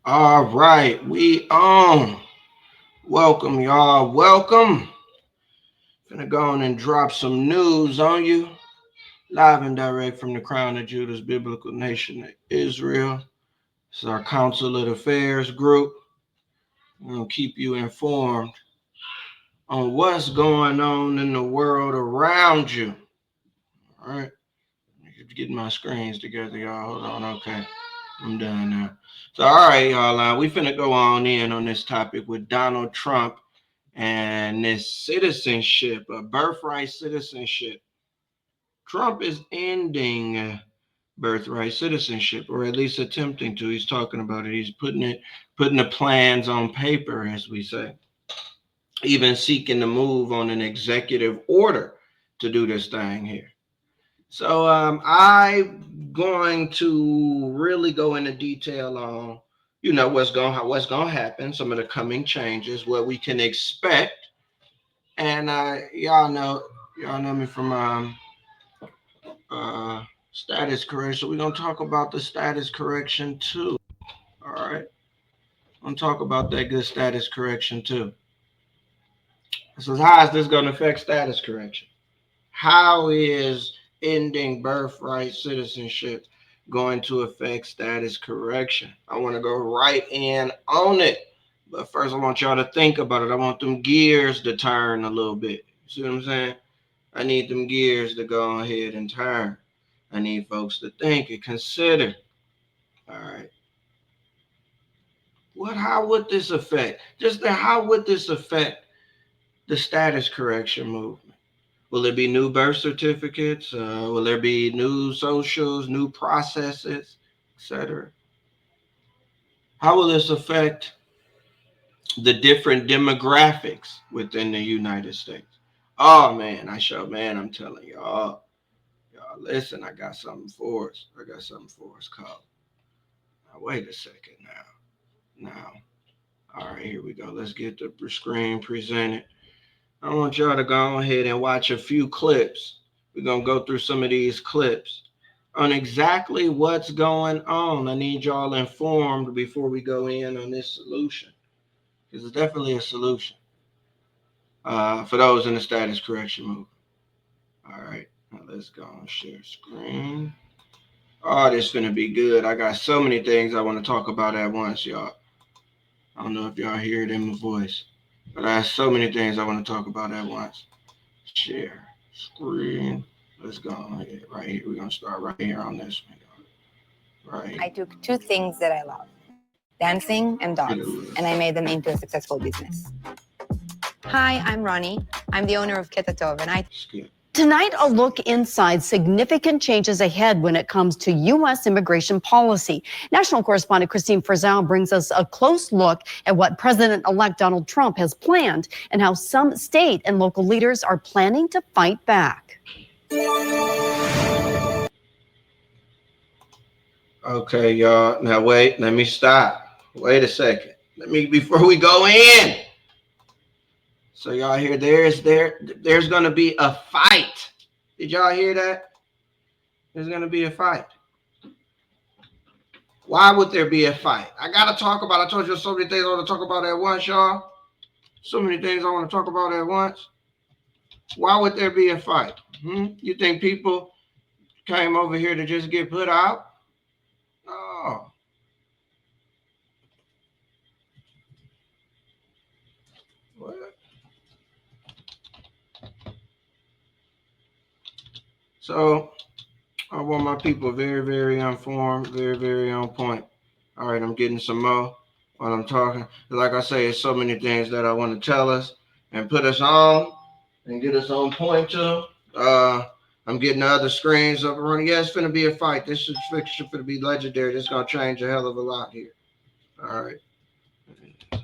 All right, we on. Welcome, y'all. Welcome. Finna go on and drop some news on you. Live and direct from the Crown of Judah's Biblical Nation of Israel. It's our Council of Affairs group. We're gonna keep you informed on what's going on in the world around you. All right. Getting my screens together, y'all. Hold on. Okay. I'm done now. So, all right, y'all. We finna go on in on this topic with Donald Trump and this citizenship, a birthright citizenship. Trump is ending birthright citizenship, or at least attempting to. He's talking about it. He's putting the plans on paper, as we say. Even seeking to move on an executive order to do this thing here. So I'm going to really go into detail on, what's going to happen, some of the coming changes, what we can expect, and y'all know me from status correction. We're gonna talk about the status correction too. All right, I'm gonna talk about that good status correction too. So how is this going to affect status correction? How is ending birthright citizenship going to affect status correction? I want to go right in on it. But first, I want y'all to think about it. I want them gears to turn a little bit. See what I'm saying? I need them gears to go ahead and turn. I need folks to think and consider. All right. How would this affect? How would this affect the status correction movement? Will there be new birth certificates? Will there be new socials, new processes, etc.? How will this affect the different demographics within the United States? Oh man, I'm telling y'all, listen, I got something for us. Called. Now wait a second Now, all right, here we go. Let's get the screen presented. I want y'all to go ahead and watch a few clips. We're going to go through some of these clips on exactly what's going on. I need y'all informed before we go in on this solution, because it's definitely a solution for those in the status correction movement. All right, now let's go and share screen. Oh, this is going to be good. I got so many things I want to talk about at once, y'all. I don't know if y'all hear it in my voice, but I have so many things I want to talk about at once. Share screen. Let's go ahead right here. We're going to start right here on this one. Right. I took two things that I love, dancing and dogs, and I made them into a successful business. Hi, I'm Ronnie. I'm the owner of 𝘕𝗕𝗏, and Tonight, a look inside significant changes ahead when it comes to U.S. immigration policy. National correspondent Christine Frizzell brings us a close look at what President-elect Donald Trump has planned and how some state and local leaders are planning to fight back. Okay, y'all. Now wait, let me stop. Wait a second. Before we go in. So y'all hear there's going to be a fight. Did y'all hear that? There's going to be a fight. Why would there be a fight? I told you so many things I want to talk about at once, y'all. So many things I want to talk about at once. Why would there be a fight? You think people came over here to just get put out? No. What? So I want my people very, very informed, very, very on point. All right, I'm getting some more while I'm talking. Like I say, there's so many things that I want to tell us and put us on and get us on point to. I'm getting the other screens up and running. Yeah, it's going to be a fight. This is fixture for to be legendary. This is going to change a hell of a lot here. All right. This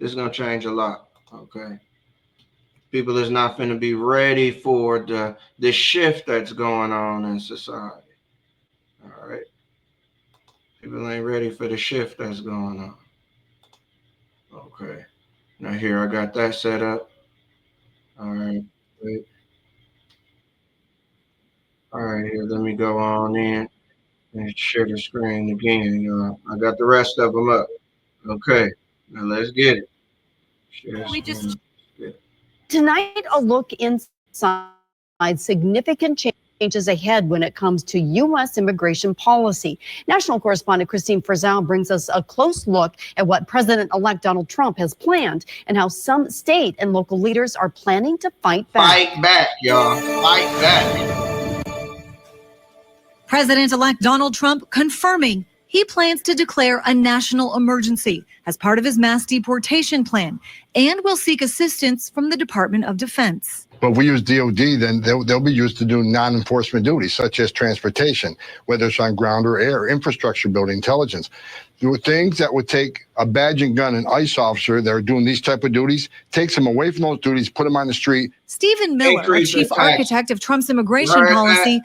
is going to change a lot. Okay. People is not going to be ready for the shift that's going on in society. All right. People ain't ready for the shift that's going on. Okay. Now here I got that set up. All right. Wait. All right, here, let me go on in. And share the screen again, y'all. I got the rest of them up. Okay, now let's get it. Share screen. Tonight, a look inside significant changes ahead when it comes to U.S. immigration policy. National correspondent 𝗪𝗓𝗪𝗓 brings us a close look at what President-elect Donald Trump has planned and how some state and local leaders are planning to fight back. Fight back, y'all. Fight back. President-elect Donald Trump confirming he plans to declare a national emergency as part of his mass deportation plan and will seek assistance from the Department of Defense. But we use DOD, then they'll be used to do non-enforcement duties, such as transportation, whether it's on ground or air, infrastructure building, intelligence. There were things that would take a badge and gun and ICE officer that are doing these type of duties, takes them away from those duties, put them on the street. Stephen Miller, a chief architect of Trump's immigration policy,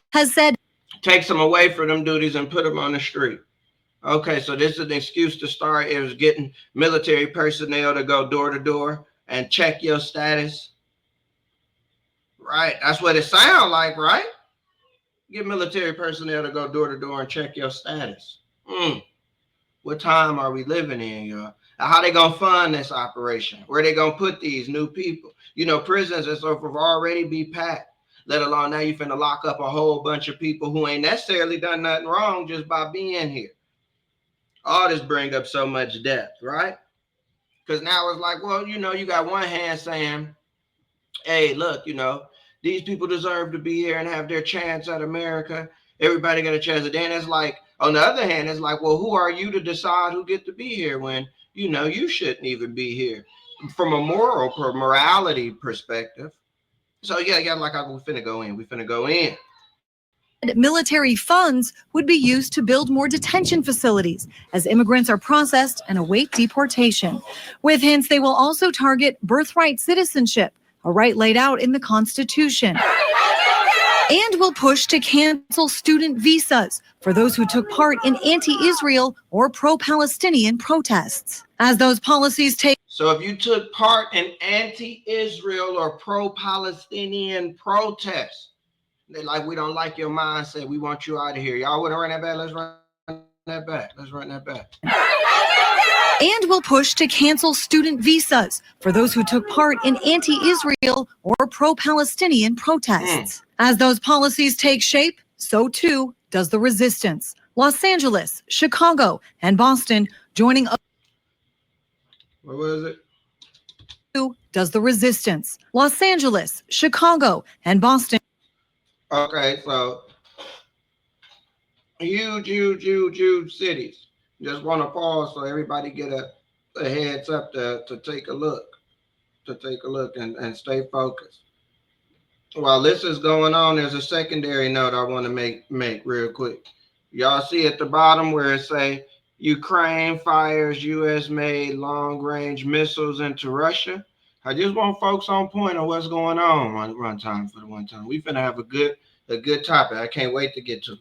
has said, takes them away from them duties and put them on the street. Okay, so this is an excuse to start. It was getting military personnel to go door to door and check your status. Right, that's what it sounds like, right? Get military personnel to go door to door and check your status. What time are we living in, y'all? How they gonna fund this operation? Where they gonna put these new people? You know, prisons and so forth already be packed. Let alone now you finna lock up a whole bunch of people who ain't necessarily done nothing wrong just by being here. All this bring up so much depth, right? Because now it's like, well, you know, you got one hand saying, hey, look, you know, these people deserve to be here and have their chance at America. Everybody got a chance. And then it's like, on the other hand, it's like, well, who are you to decide who get to be here when, you know, you shouldn't even be here from a morality perspective. So yeah, like we finna go in. We finna go in. Military funds would be used to build more detention facilities as immigrants are processed and await deportation. With hints they will also target birthright citizenship, a right laid out in the Constitution. And will push to cancel student visas for those who took part in anti-Israel or pro-Palestinian protests. As those policies take. So if you took part in anti-Israel or pro-Palestinian protests, they're like, we don't like your mindset. We want you out of here. Y'all want to run that back? Let's run that back. Let's run that back. And will push to cancel student visas for those who took part in anti-Israel or pro-Palestinian protests. As those policies take shape, so too does the resistance. Los Angeles, Chicago, and Boston joining. What was it? Does the resistance. Los Angeles, Chicago, and Boston. Okay, so huge cities. Just want to pause so everybody get a heads up to take a look, and stay focused. While this is going on, there's a secondary note I want to make real quick. Y'all see at the bottom where it say Ukraine fires U.S.-made long-range missiles into Russia. I just want folks on point on what's going on one time. We finna have a good topic. I can't wait to get to it.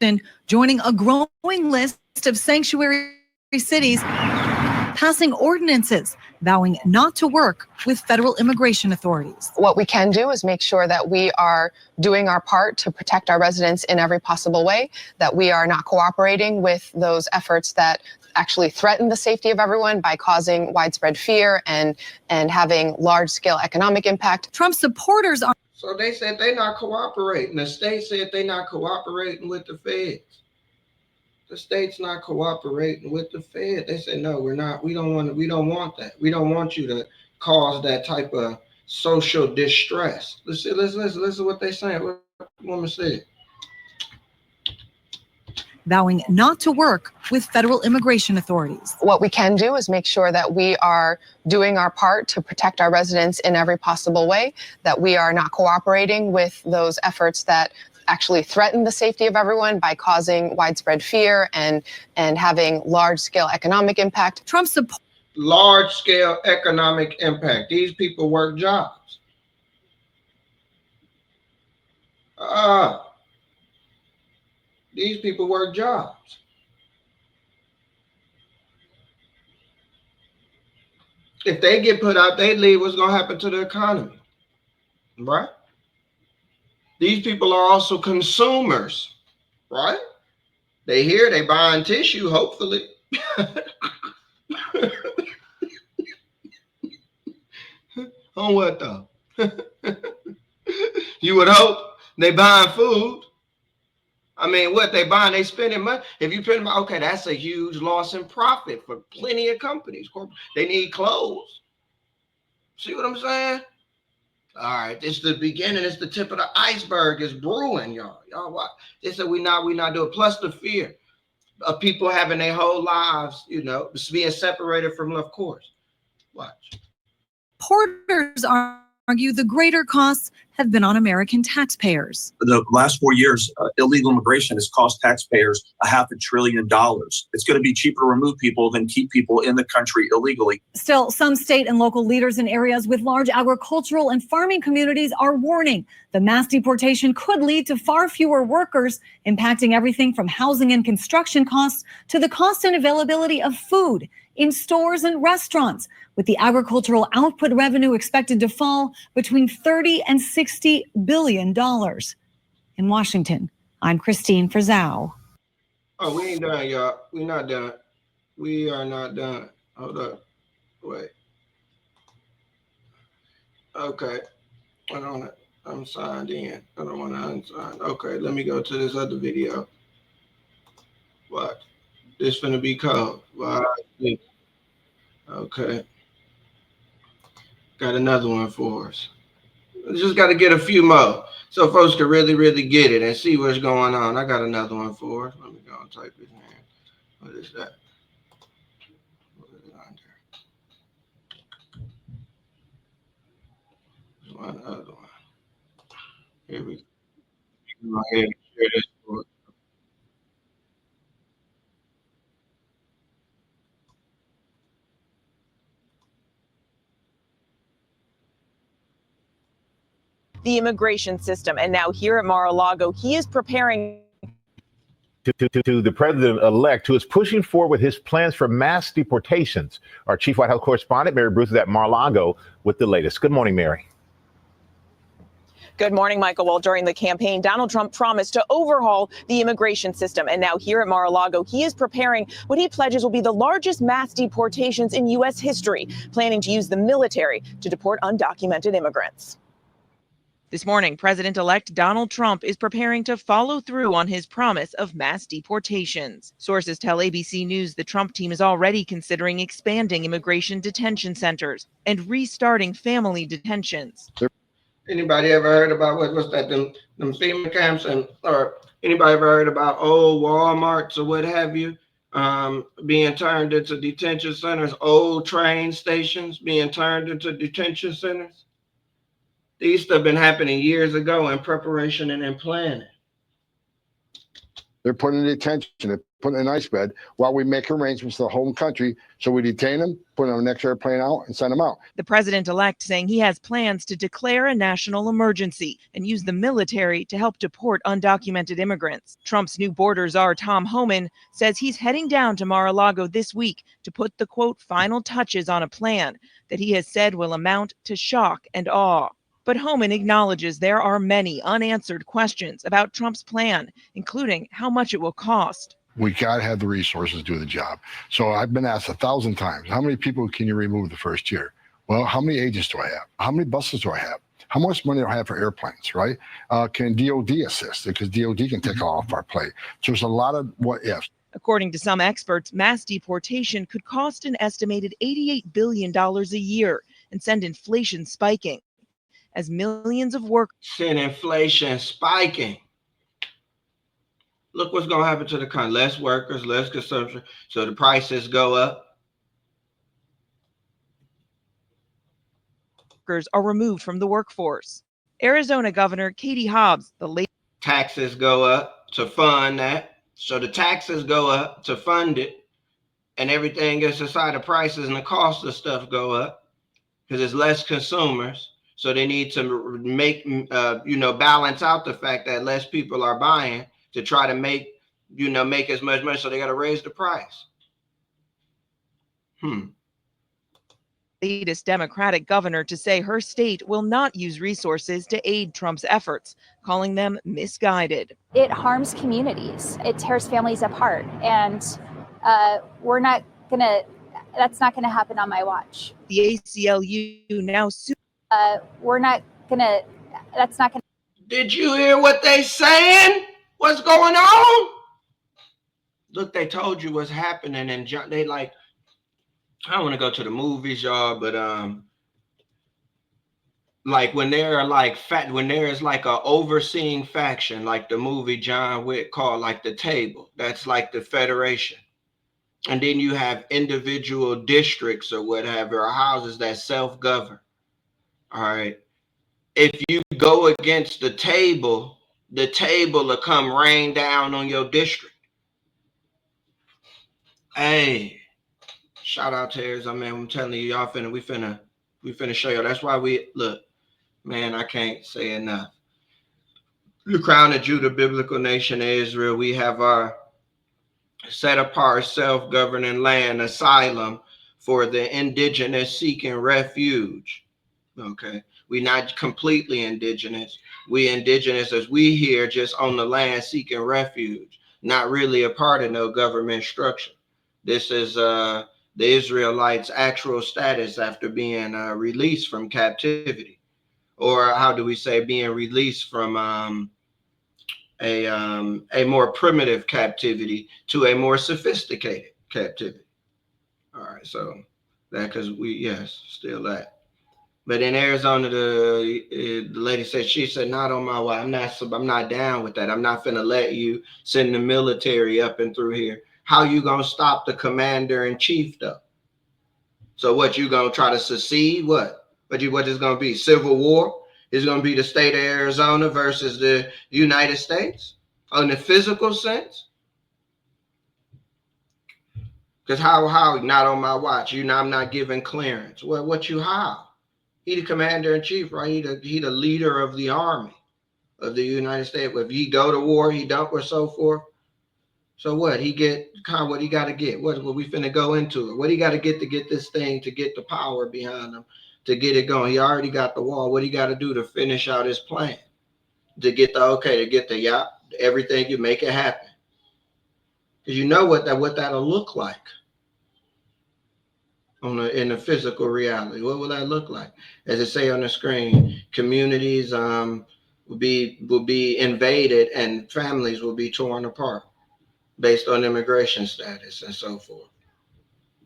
And joining a growing list of sanctuary cities, passing ordinances vowing not to work with federal immigration authorities. What we can do is make sure that we are doing our part to protect our residents in every possible way, that we are not cooperating with those efforts that actually threaten the safety of everyone by causing widespread fear and having large-scale economic impact. Trump supporters are. So they said they're not cooperating. The state said they're not cooperating with the feds. The state's not cooperating with the Fed. They said, no, we're not. We don't want that. We don't want you to cause that type of social distress. Listen to what they're saying. What the woman said. Vowing not to work with federal immigration authorities. What we can do is make sure that we are doing our part to protect our residents in every possible way, that we are not cooperating with those efforts that actually threaten the safety of everyone by causing widespread fear and having large-scale economic impact. Trump support. Large-scale economic impact. These people work jobs. These people work jobs. If they get put out, they leave, what's going to happen to the economy? Right? These people are also consumers, right? They here, they buying tissue, hopefully. On what though? You would hope they buying food. I mean, what they buying, they spending money. If you spend money, okay, that's a huge loss in profit for plenty of companies. They need clothes. See what I'm saying? All right, it's the beginning. It's the tip of the iceberg. It's brewing, y'all. Y'all watch. They said we not doing. Plus the fear of people having their whole lives, you know, being separated from love. Of course. Watch. Reporters argue the greater costs have been on American taxpayers. The last 4 years, illegal immigration has cost taxpayers $500 billion. It's going to be cheaper to remove people than keep people in the country illegally. Still, some state and local leaders in areas with large agricultural and farming communities are warning the mass deportation could lead to far fewer workers, impacting everything from housing and construction costs to the cost and availability of food in stores and restaurants, with the agricultural output revenue expected to fall between $30 and $60 billion. In Washington, I'm Christine Frizzau. Oh, we ain't done, y'all. We're not done. We are not done. Hold up. Wait. Okay. I don't. I'm signed in. I don't want to unsign. Okay, let me go to this other video. What? This finna be cold. Wow. Okay. Got another one for us. Just got to get a few more so folks can really get it and see what's going on. I got another one for us. Let me go and type his name. What is that? What is it on there? One other one. Here we go. Go ahead and share this for us. The immigration system. And now here at Mar-a-Lago, he is preparing to the president-elect, who is pushing forward with his plans for mass deportations. Our chief White House correspondent, Mary Bruce, is at Mar-a-Lago with the latest. Good morning, Mary. Good morning, Michael. Well, during the campaign, Donald Trump promised to overhaul the immigration system. And now here at Mar-a-Lago, he is preparing what he pledges will be the largest mass deportations in U.S. history, planning to use the military to deport undocumented immigrants. This morning, President-elect Donald Trump is preparing to follow through on his promise of mass deportations. Sources tell ABC News the Trump team is already considering expanding immigration detention centers and restarting family detentions. Anybody ever heard about what's that, them FEMA camps, or anybody ever heard about old Walmarts or what have you being turned into detention centers, old train stations being turned into detention centers? These stuff been happening years ago in preparation and in planning. They're put in detention, they're put in an ice bed while we make arrangements to the home country. So we detain them, put them on the next airplane out, and send them out. The president-elect saying he has plans to declare a national emergency and use the military to help deport undocumented immigrants. Trump's new border czar, Tom Homan, says he's heading down to Mar-a-Lago this week to put the, quote, final touches on a plan that he has said will amount to shock and awe. But Homan acknowledges there are many unanswered questions about Trump's plan, including how much it will cost. We got to have the resources to do the job. So I've been asked 1,000 times, how many people can you remove the first year? Well, how many agents do I have? How many buses do I have? How much money do I have for airplanes, right? Can DOD assist? Because DOD can take off our plate. So there's a lot of what ifs. According to some experts, mass deportation could cost an estimated $88 billion a year and send inflation spiking, as millions of workers. Send inflation spiking. Look what's going to happen to the country. Less workers, less consumption. So the prices go up. Workers are removed from the workforce. Arizona Governor Katie Hobbs, the latest. Taxes go up to fund that. So the taxes go up to fund it. And everything gets inside the prices and the cost of stuff go up because there's less consumers. So they need to make, balance out the fact that less people are buying to try to make as much money. So they got to raise the price. latest Democratic governor to say her state will not use resources to aid Trump's efforts, calling them misguided. It harms communities. It tears families apart. And we're not going to, that's not going to happen on my watch. The ACLU now we're not going to, that's not going to. Did you hear what they saying? What's going on? Look, they told you what's happening, and they like, I don't want to go to the movies, y'all, but like when there are like when there is like a overseeing faction, like the movie John Wick called like the Table, that's like the Federation. And then you have individual districts or whatever, or houses that self-govern. All right. If you go against the table will come rain down on your district. Hey, shout out to Arizona, man. I'm telling you, y'all we finna show you. That's why we look, man, I can't say enough. The crown of Judah, biblical nation of Israel, we have our set apart, self-governing land, asylum for the indigenous seeking refuge. Okay. We're not completely indigenous. We indigenous as we here just on the land seeking refuge, not really a part of no government structure. This is the Israelites' actual status after being released from captivity, or how do we say being released from a more primitive captivity to a more sophisticated captivity. All right, so that because still that. But in Arizona, the lady said, she said, not on my way. I'm not down with that. I'm not finna let you send the military up and through here. How you gonna stop the commander in chief though? So what, you gonna try to secede? What is gonna be? Civil war? Is gonna be the state of Arizona versus the United States in the physical sense? Because how not on my watch? I'm not giving clearance. Well, what you how? He the commander in chief, right? He the leader of the army of the United States. If he go to war, he don't, or so forth. So what? He get what he got to get? What we finna go into it? What he got to get this thing, to get the power behind him, to get it going? He already got the wall. What he got to do to finish out his plan? To get the okay, to get the everything, you make it happen. Because you know what that'll look like in the physical reality. What will that look like? As it say on the screen, communities will be invaded and families will be torn apart based on immigration status and so forth.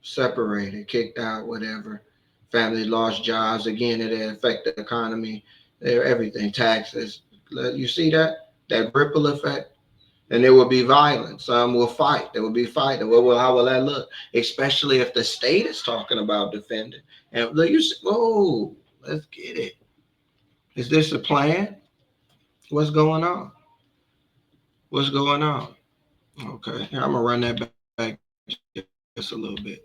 Separated, kicked out, whatever. Families lost jobs. Again, it affect the economy, everything, taxes. You see that ripple effect? And there will be violence. Some will fight. There will be fighting. How will that look? Especially if the state is talking about defending. And look, let's get it. Is this a plan? What's going on? What's going on? Okay, I'm gonna run that back just a little bit.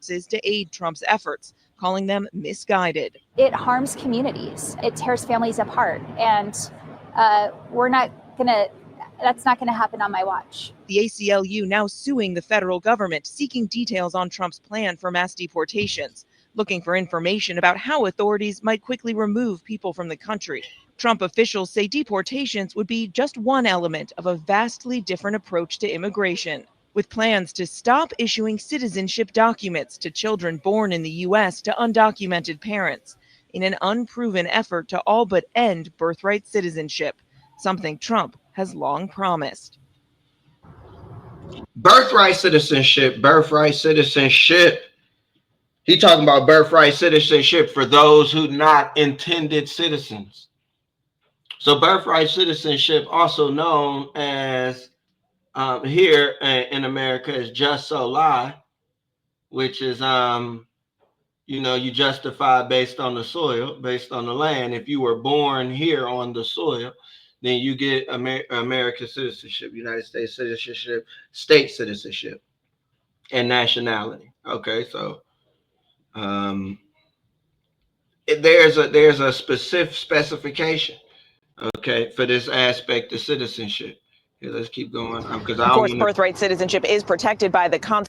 Is to aid Trump's efforts, calling them misguided. It harms communities. It tears families apart. And we're not gonna, that's not gonna happen on my watch. The ACLU now suing the federal government, seeking details on Trump's plan for mass deportations, looking for information about how authorities might quickly remove people from the country. Trump officials say deportations would be just one element of a vastly different approach to immigration, with plans to stop issuing citizenship documents to children born in the U.S. to undocumented parents, in an unproven effort to all but end birthright citizenship, something Trump has long promised. Birthright citizenship. He talking about birthright citizenship for those who not intended citizens. So birthright citizenship, also known as here in America is just Soli, which is you justify based on the soil, based on the land. If you were born here on the soil, then you get American citizenship, United States citizenship, state citizenship, and nationality. Okay, so there's a specific specification, okay, for this aspect of citizenship. Here, let's keep going. Because of course, birthright citizenship is protected by the Constitution.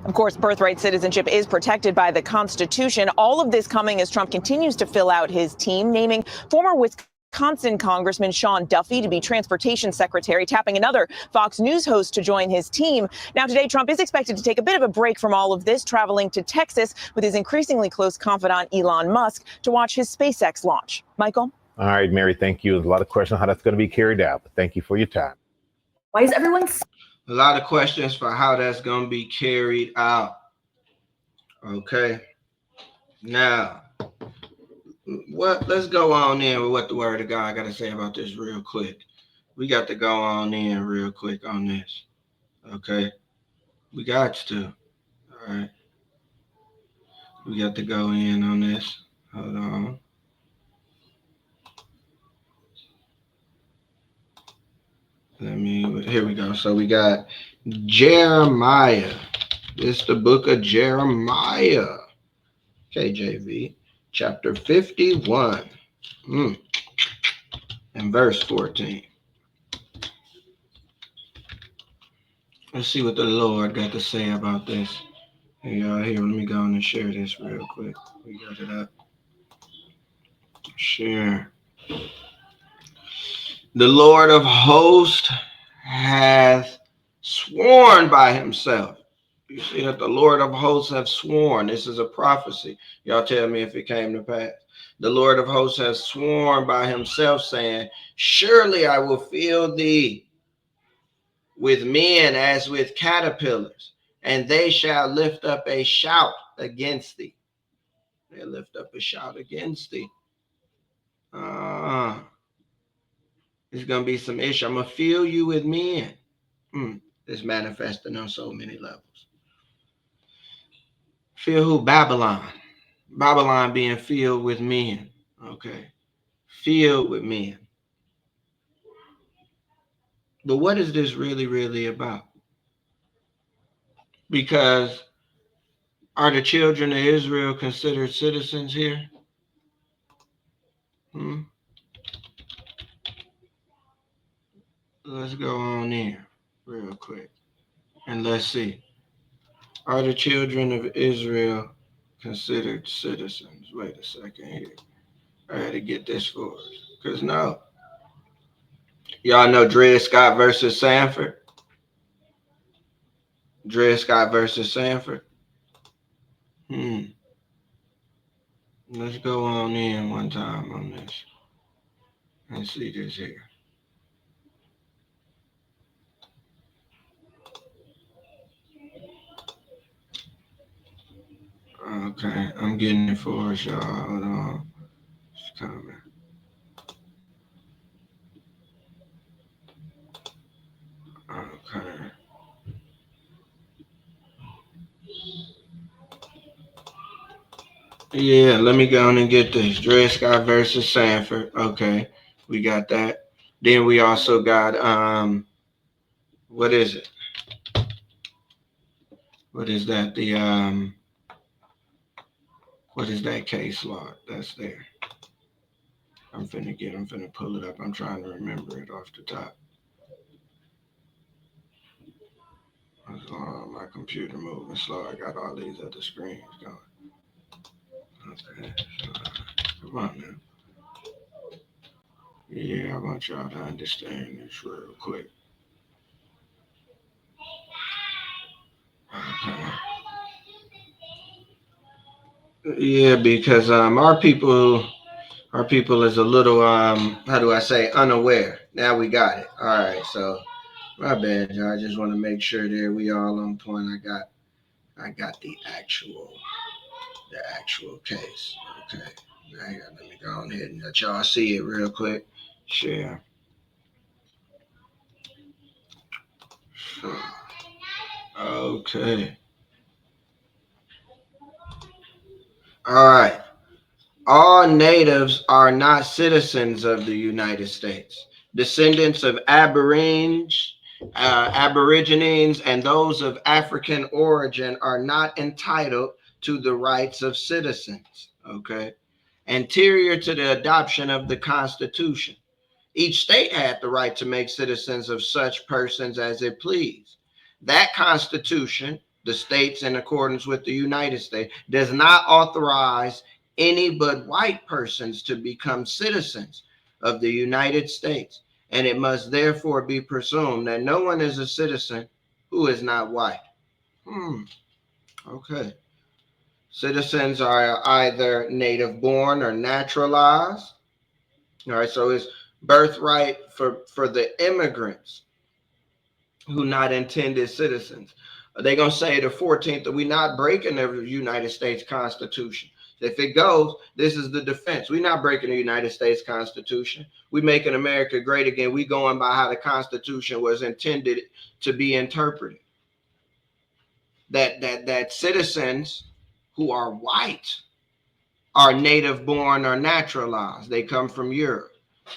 Of course, birthright citizenship is protected by the Constitution. All of this coming as Trump continues to fill out his team, naming former Wisconsin Congressman Sean Duffy to be transportation secretary, tapping another Fox News host to join his team. Now, today, Trump is expected to take a bit of a break from all of this, traveling to Texas with his increasingly close confidant Elon Musk to watch his SpaceX launch. Michael? All right, Mary, thank you. There's a lot of questions on how that's going to be carried out, but thank you for your time. Why is everyone a lot of questions for how that's going to be carried out. Okay. Now, let's go on in with what the word of God got to say about this real quick. We got to go on in real quick on this. Okay. We got to. All right. We got to go in on this. Hold on. Here we go. So we got Jeremiah. This is the book of Jeremiah. KJV, chapter 51, and verse 14. Let's see what the Lord got to say about this. Hey, y'all, here, let me go on and share this real quick. We got it up. Share. The Lord of hosts hath sworn by himself. You see that the Lord of hosts have sworn. This is a prophecy. Y'all tell me if it came to pass. The Lord of hosts has sworn by himself, saying, surely I will fill thee with men as with caterpillars, and they shall lift up a shout against thee. They lift up a shout against thee. There's going to be some issue. I'm going to fill you with men. It's manifesting on so many levels. Fill who? Babylon. Babylon being filled with men. Okay. Filled with men. But what is this really, really about? Because are the children of Israel considered citizens here? Let's go on in real quick and let's see. Are the children of Israel considered citizens? Wait a second here. I had to get this for us. Because no. Y'all know Dred Scott versus Sanford? Dred Scott versus Sanford? Let's go on in one time on this and see this here. Okay, I'm getting it for us, y'all. Hold on. It's coming. Okay. Yeah, let me go on and get this. Dred Scott versus Sanford. Okay, we got that. Then we also got, what is it? What is that? What is that case law? That's there. I'm finna pull it up. I'm trying to remember it off the top. My computer moving slow. I got all these other screens going. Okay. Come on now. Yeah, I want y'all to understand this real quick. Okay. Yeah, because our people is a little how do I say, unaware. Now we got it. All right, so my bad, y'all. I just want to make sure that we all on point. I got the actual case. Okay. Now let me go on ahead and let y'all see it real quick. Share. Okay. All right. All natives are not citizens of the United States. Descendants of Aborigines and those of African origin are not entitled to the rights of citizens. Okay. Anterior to the adoption of the Constitution, each state had the right to make citizens of such persons as it pleased. That Constitution the states in accordance with the United States, does not authorize any but white persons to become citizens of the United States. And it must therefore be presumed that no one is a citizen who is not white. Okay. Citizens are either native born or naturalized. All right, so it's birthright for the immigrants who not intended citizens. They're going to say the 14th that we're not breaking the United States Constitution. If it goes, this is the defense. We're not breaking the United States Constitution. We're making America great again. We going by how the Constitution was intended to be interpreted. That citizens who are white are native born or naturalized. They come from Europe.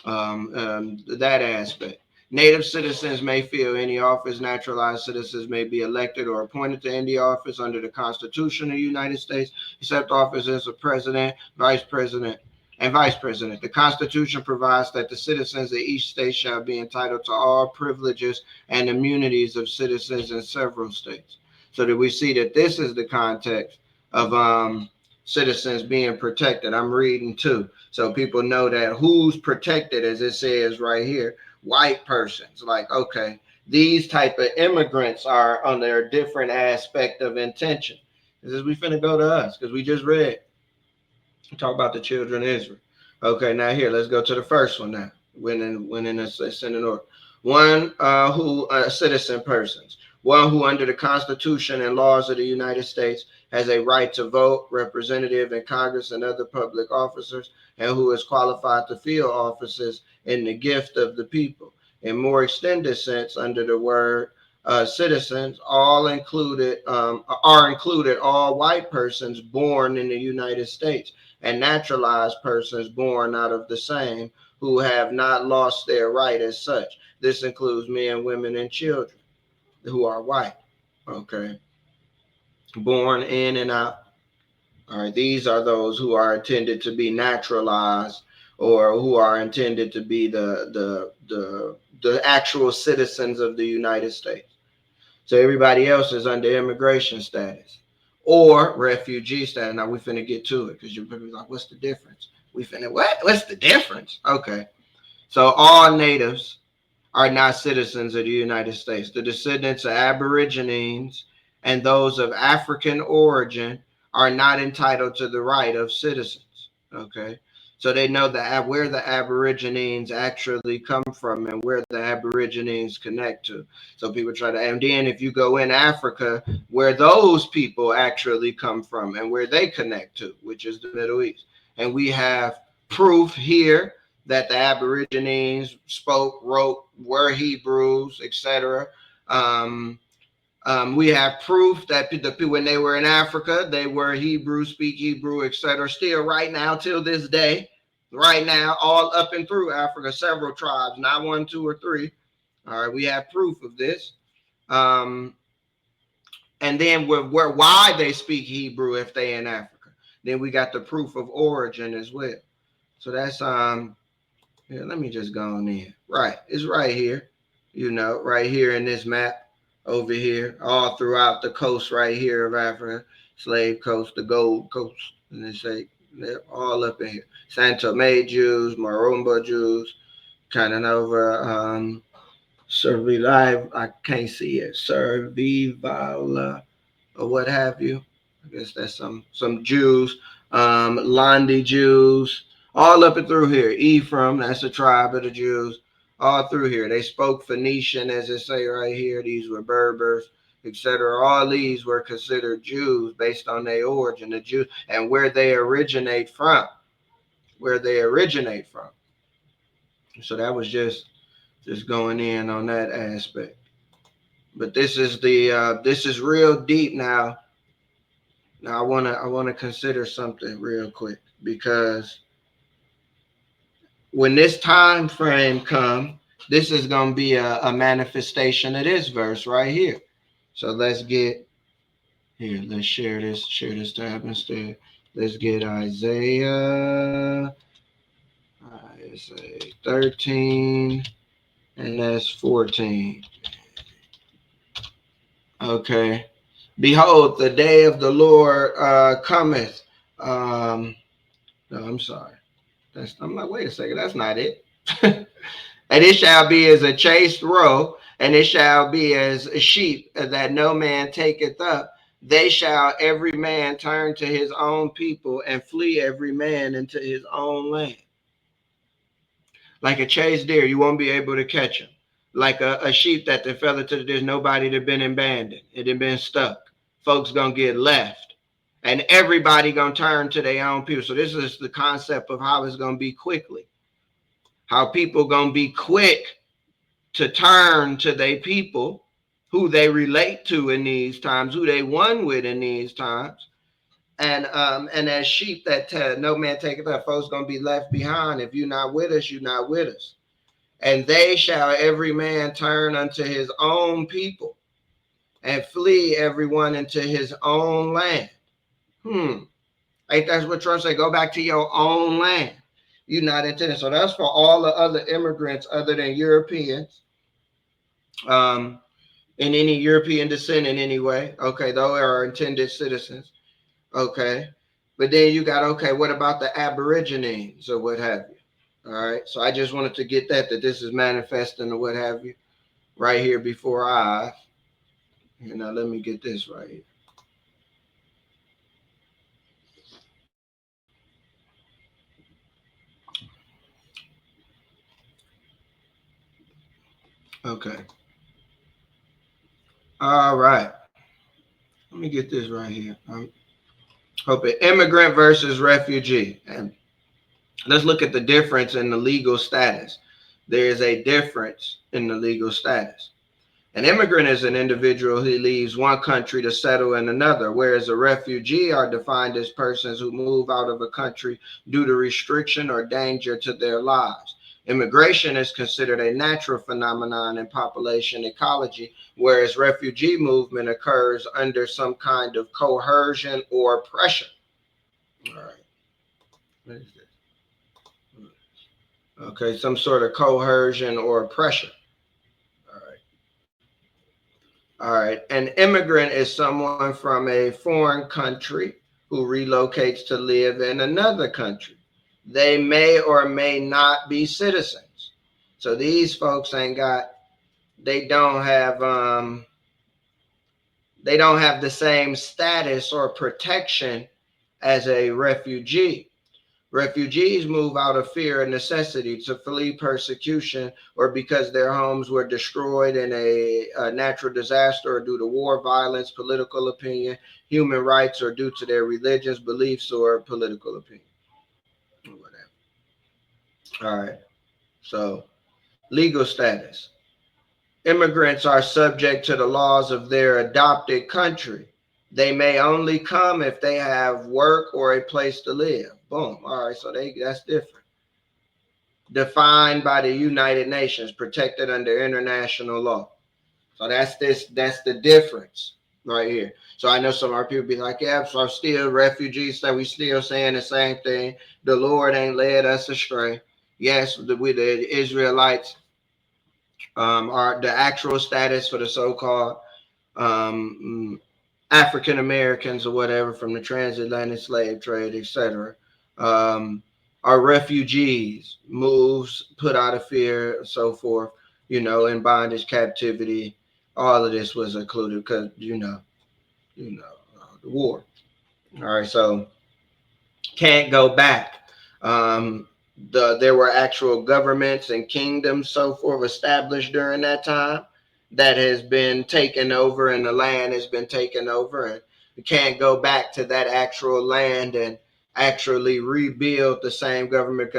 That aspect. Native citizens may fill any office. Naturalized citizens may be elected or appointed to any office under the Constitution of the United States, except offices of president, vice president, and vice president. The Constitution provides that the citizens of each state shall be entitled to all privileges and immunities of citizens in several states. So that we see that this is the context of citizens being protected. I'm reading too, so people know that who's protected, as it says right here. White persons. Like, okay, these type of immigrants are on their different aspect of intention. This is we finna go to us because we just read. We talk about the children of Israel. Okay, now here, let's go to the first one now. When in ascending order. One who citizen persons. One who under the Constitution and laws of the United States has a right to vote, representative in Congress and other public officers, and who is qualified to fill offices in the gift of the people. In more extended sense, under the word citizens, all included are included all white persons born in the United States and naturalized persons born out of the same who have not lost their right as such. This includes men, women, and children who are white. Okay. Born in and out. All right. These are those who are intended to be naturalized or who are intended to be the actual citizens of the United States. So everybody else is under immigration status or refugee status. Now we finna get to it because you're probably like, what's the difference? We finna, what? What's the difference? Okay. So all natives are not citizens of the United States. The descendants of Aborigines and those of African origin are not entitled to the right of citizens. Okay. So they know that where the Aborigines actually come from and where the Aborigines connect to. So people try to, and then if you go in Africa, where those people actually come from and where they connect to, which is the Middle East. And we have proof here that the Aborigines spoke, wrote, were Hebrews, etc. We have proof that the people, when they were in Africa, they were Hebrew, speak Hebrew, etc. Still right now, till this day, right now, all up and through Africa, several tribes, not 1, 2, or 3. All right, we have proof of this. And then why they speak Hebrew if they in Africa. Then we got the proof of origin as well. So that's yeah, let me just go on in. Right, it's right here, you know, right here in this map. Over here, all throughout the coast right here of Africa, Slave Coast, the Gold Coast, and they say they're all up in here. Santo Tomé Jews, Marumba Jews, kind of over Servilive, I can't see it, Servival or what have you. I guess that's some Jews, Landi Jews, all up and through here. Ephraim, that's a tribe of the Jews. All through here, they spoke Phoenician, as it say right here. These were Berbers, etc. All these were considered Jews based on their origin, the Jews, and where they originate from. Where they originate from. So that was just going in on that aspect. But this is this is real deep now. Now I wanna consider something real quick, because when this time frame comes, this is going to be a manifestation of this verse right here. So let's get here. Let's share this tab instead. Let's get Isaiah 13, and that's 14. Okay. Behold, the day of the Lord cometh. No, I'm sorry. I'm like, wait a second, that's not it. And it shall be as a chaste roe, and it shall be as a sheep that no man taketh up. They shall every man turn to his own people, and flee every man into his own land. Like a chased deer, you won't be able to catch him. Like a sheep that they fell into, there's nobody that been abandoned. It had been stuck. Folks gonna get left. And everybody gonna turn to their own people. So this is the concept of how it's gonna be quickly. How people gonna be quick to turn to their people, who they relate to in these times, who they one with in these times. And as sheep that no man taketh up, folks gonna be left behind. If you're not with us, you're not with us. And they shall every man turn unto his own people, and flee everyone into his own land. Like that's what Trump said, go back to your own land. You're not intended. So that's for all the other immigrants other than Europeans, in any European descent in any way. Okay, those are intended citizens. Okay, but then you got, okay, what about the Aborigines or what have you? All right, so I just wanted to get that this is manifesting or what have you right here before I, now let me get this right here. Okay. All right. Let me get this right here. Hoping immigrant versus refugee. And let's look at the difference in the legal status. There is a difference in the legal status. An immigrant is an individual who leaves one country to settle in another, whereas a refugee are defined as persons who move out of a country due to restriction or danger to their lives. Immigration is considered a natural phenomenon in population ecology, whereas refugee movement occurs under some kind of coercion or pressure. All right. What is this? Okay, some sort of coercion or pressure. All right. An immigrant is someone from a foreign country who relocates to live in another country. They may or may not be citizens. So these folks they don't have the same status or protection as a refugee. Refugees move out of fear and necessity to flee persecution or because their homes were destroyed in a natural disaster or due to war, violence, political opinion, human rights, or due to their religious beliefs or political opinion. Whatever. All right. So, legal status. Immigrants are subject to the laws of their adopted country. They may only come if they have work or a place to live. Boom. All right. So that's different. Defined by the United Nations, protected under international law. So that's the difference right here. So I know some of our people be like, yeah, so I'm still refugees, so we still saying the same thing. The Lord ain't led us astray. Yes, the Israelites are the actual status for the so-called African Americans or whatever from the transatlantic slave trade, etc., are refugees, moves, put out of fear, so forth, in bondage, captivity. All of this was included because, the war. All right, so can't go back. There were actual governments and kingdoms, so forth, established during that time that has been taken over, and the land has been taken over, and we can't go back to that actual land and actually rebuild the same government.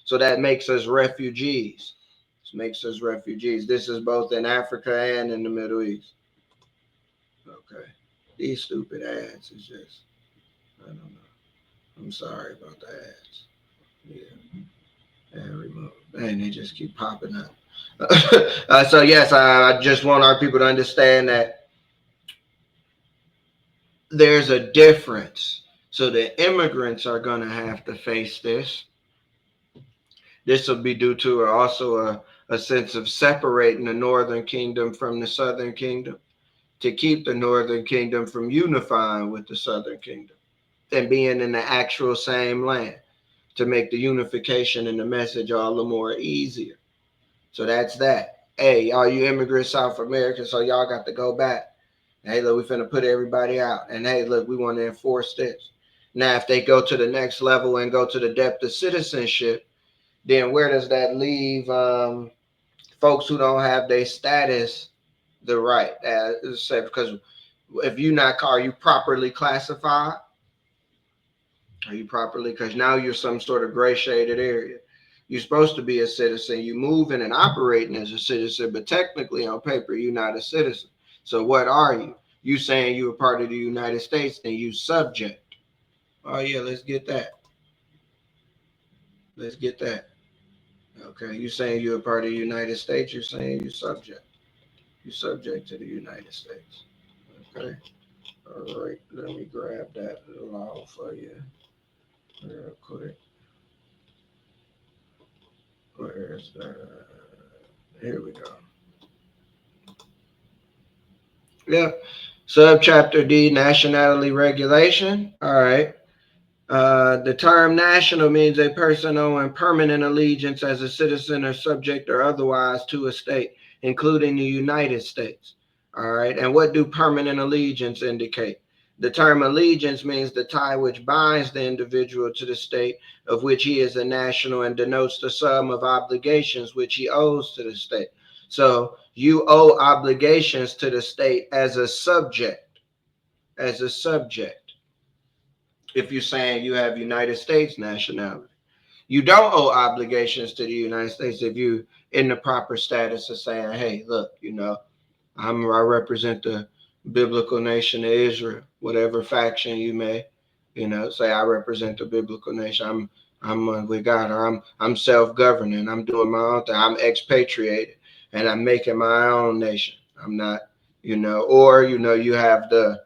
So that makes us refugees. This is both in Africa and in the Middle East. Okay. These stupid ads is just, I don't know. I'm sorry about the ads. Yeah. Remove. And they just keep popping up. So yes, I just want our people to understand that there's a difference. So the immigrants are going to have to face this. This will be due to also a sense of separating the northern kingdom from the southern kingdom. to keep the Northern Kingdom from unifying with the Southern Kingdom and being in the actual same land, to make the unification and the message all the more easier. So that's that. Hey, all you immigrants, South America, so y'all got to go back. Hey, look, we finna put everybody out. And hey, look, we want to enforce this. Now, if they go to the next level and go to the depth of citizenship, then where does that leave folks who don't have their status the right? Because if you're not, are you properly classified? Are you properly? Because now you're some sort of gray shaded area. You're supposed to be a citizen. You moving and operating as a citizen, but technically on paper, you're not a citizen. So what are you? You saying you're a part of the United States, then you subject. Oh yeah, let's get that. Let's get that. Okay, you saying you're a part of the United States, you're saying you're subject. You're subject to the United States. Okay. All right, let me grab that law for you real quick. Where's the, here we go. Yep. Subchapter D, nationality regulation. All right. The term national means a person owing permanent allegiance as a citizen or subject or otherwise to a state, including the United States. All right. And what do permanent allegiance indicate? The term allegiance means the tie which binds the individual to the state of which he is a national and denotes the sum of obligations which he owes to the state. So you owe obligations to the state as a subject, as a subject. If you're saying you have United States nationality, you don't owe obligations to the United States if you in the proper status of saying, hey, look, you know, I represent the biblical nation of Israel, whatever faction you may, you know, say I represent the biblical nation. I'm with God, or I'm self-governing. I'm doing my own thing. I'm expatriated and I'm making my own nation. I'm not, you know, or, you know, you have the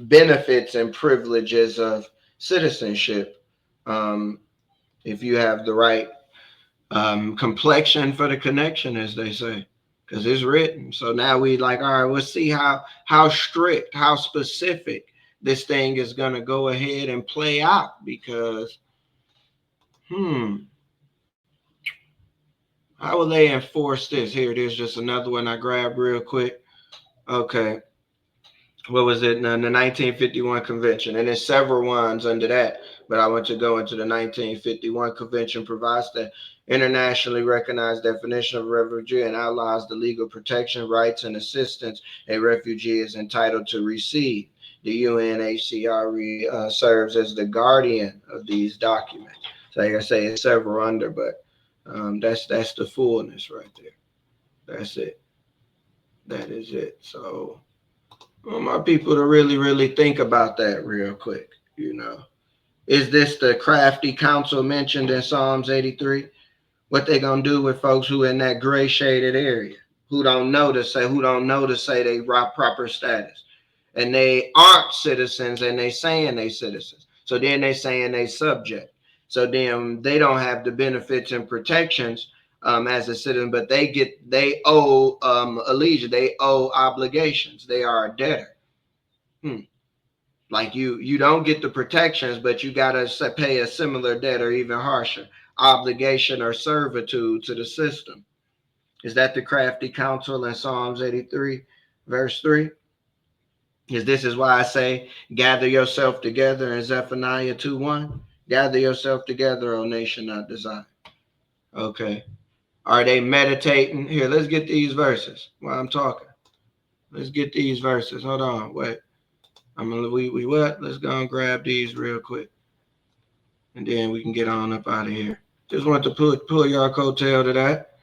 benefits and privileges of citizenship. If you have the right complexion for the connection, as they say, because it's written. So now we like, all right, let's see how strict, how specific this thing is going to go ahead and play out, because how will they enforce this? Here it is, just another one I grabbed real quick. Okay. What was it? The 1951 convention, and there's several ones under that, but I want to go into the 1951 convention. Provides the internationally recognized definition of refugee and outlaws the legal protection, rights, and assistance a refugee is entitled to receive. The UNHCR serves as the guardian of these documents. So like I say, it's several under, but that's the fullness right there. That's it. That is it. So I want my people to really think about that real quick. You know, is this the crafty counsel mentioned in Psalms 83? What they gonna do with folks who in that gray shaded area, who don't know to say they rock proper status, and they aren't citizens, and they saying they citizens. So then they saying they subject. So then they don't have the benefits and protections as a citizen, but they owe allegiance, they owe obligations. They are a debtor. Like you don't get the protections, but you gotta pay a similar debt or even harsher obligation or servitude to the system. Is that the crafty counsel in Psalms 83, verse 3? This is why I say, gather yourself together in Zephaniah 2:1. Gather yourself together, O nation not desired. Okay. Are they meditating? Here, let's get these verses while I'm talking. Let's get these verses. Hold on, wait. We what? Let's go and grab these real quick, and then we can get on up out of here. Just want to pull y'all coattail to that.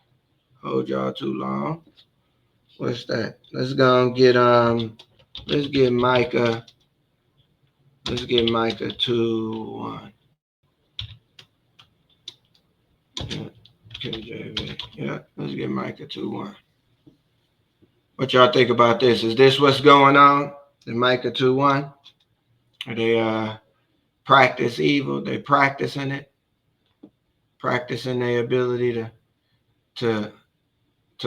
Hold y'all too long. What's that? Let's go and get let's get Micah. Let's get Micah 2:1. KJV. Yeah, let's get Micah 2:1. What y'all think about this? Is this what's going on in Micah 2:1? Are they practice evil? They practicing it, practicing their ability to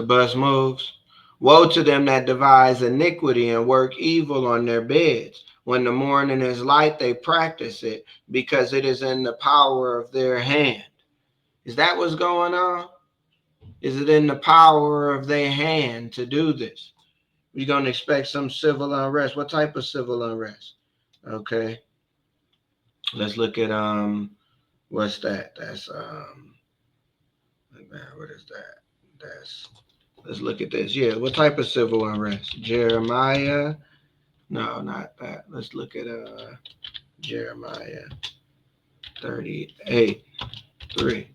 bust moves. Woe to them that devise iniquity and work evil on their beds. When the morning is light, they practice it, because it is in the power of their hand. Is that what's going on? Is it in the power of their hand to do this? We're going to expect some civil unrest. What type of civil unrest? Okay. Let's look at, what's that? That's, what is that? That's, let's look at this. Yeah, what type of civil unrest? Jeremiah. No, not that. Let's look at Jeremiah 38:3.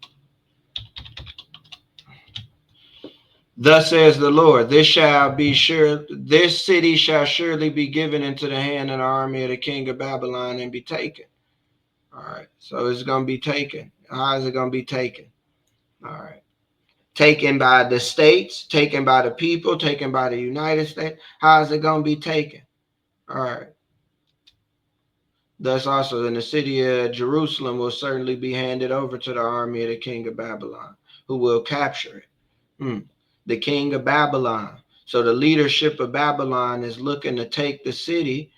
Thus says the Lord, this city shall surely be given into the hand of the army of the king of Babylon and be taken. All right, so it's going to be taken. How is it going to be taken? All right. Taken by the states, taken by the people, taken by the United States. How is it going to be taken? All right. Thus also in the city of Jerusalem will certainly be handed over to the army of the king of Babylon, who will capture it. The king of Babylon. So the leadership of Babylon is looking to take the city.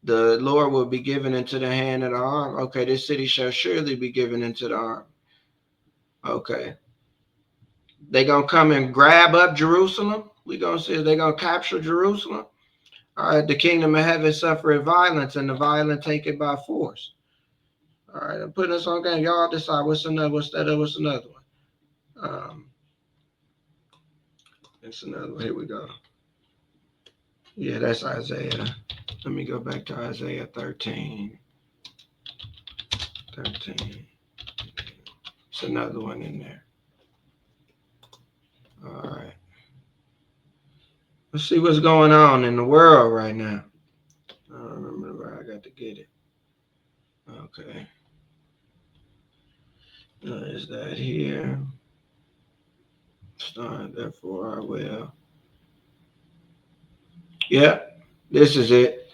The Lord will be given into the hand of the army. Okay, this city shall surely be given into the army. Okay. They're going to come and grab up Jerusalem. We're going to see if they're going to capture Jerusalem. All right, the kingdom of heaven suffereth violence, and the violent take it by force. All right, I'm putting this on game. Y'all decide what's another, what's another one. It's another one. Here we go. Yeah, that's Isaiah. Let me go back to Isaiah 13. It's another one in there. All right. Let's see what's going on in the world right now. I don't remember where I got to get it. Okay. Is that here? Start, therefore I will. Yeah, this is it.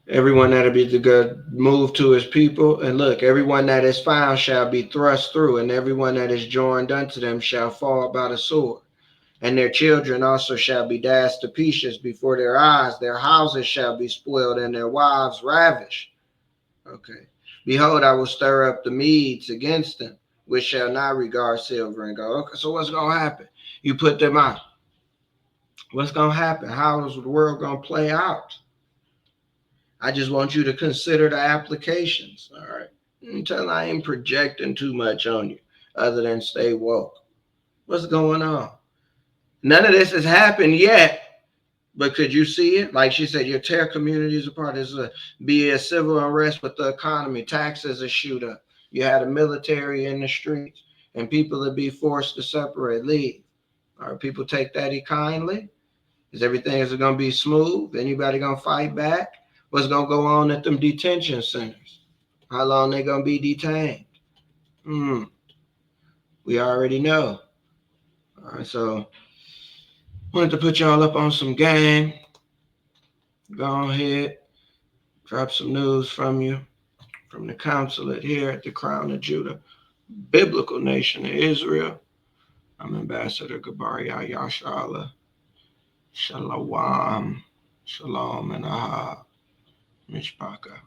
Everyone that'll be the good move to his people. And look, everyone that is found shall be thrust through, and everyone that is joined unto them shall fall by the sword. And their children also shall be dashed to pieces before their eyes. Their houses shall be spoiled, and their wives ravished. Okay. Behold, I will stir up the Medes against them, which shall not regard silver and gold. Okay, so what's going to happen? You put them out. What's going to happen? How is the world going to play out? I just want you to consider the applications. All right. Until I ain't projecting too much on you, other than stay woke. What's going on? None of this has happened yet, but could you see it? Like she said, your terror community is a part. There's be a civil unrest with the economy. Taxes are shoot up. You had a military in the streets, and people would be forced to separate, leave. Are people take that kindly? Is everything is going to be smooth? Anybody going to fight back? What's going to go on at them detention centers? How long they going to be detained? We already know. All right, so wanted to put y'all up on some game. Go ahead, drop some news from you, from the consulate here at the Crown of Judah, biblical nation of Israel. I'm Ambassador 𝗕𝗓𝗓. Shalom, shalom, and aha, mishpaka.